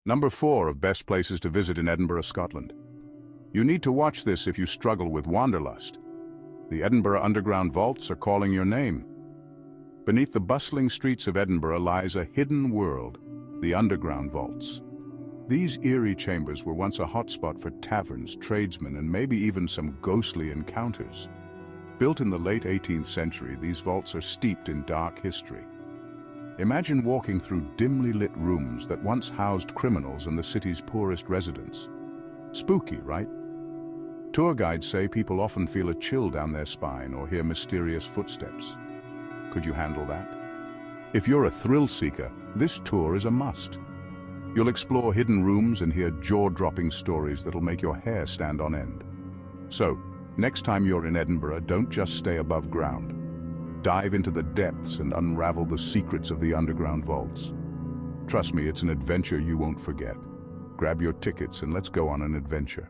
Number 4 of best places to visit in Edinburgh, Scotland. You need to watch this if you struggle with wanderlust. The Edinburgh Underground Vaults are calling your name. Beneath the bustling streets of Edinburgh lies a hidden world, the Underground Vaults. These eerie chambers were once a hotspot for taverns, tradesmen, and maybe even some ghostly encounters. Built in the late 18th century, these vaults are steeped in dark history. Imagine walking through dimly lit rooms that once housed criminals and the city's poorest residents. Spooky, right? Tour guides say people often feel a chill down their spine or hear mysterious footsteps. Could you handle that? If you're a thrill seeker, this tour is a must. You'll explore hidden rooms and hear jaw-dropping stories that'll make your hair stand on end. So, next time you're in Edinburgh, don't just stay above ground. Dive into the depths and unravel the secrets of the underground vaults. Trust me, it's an adventure you won't forget. Grab your tickets and let's go on an adventure.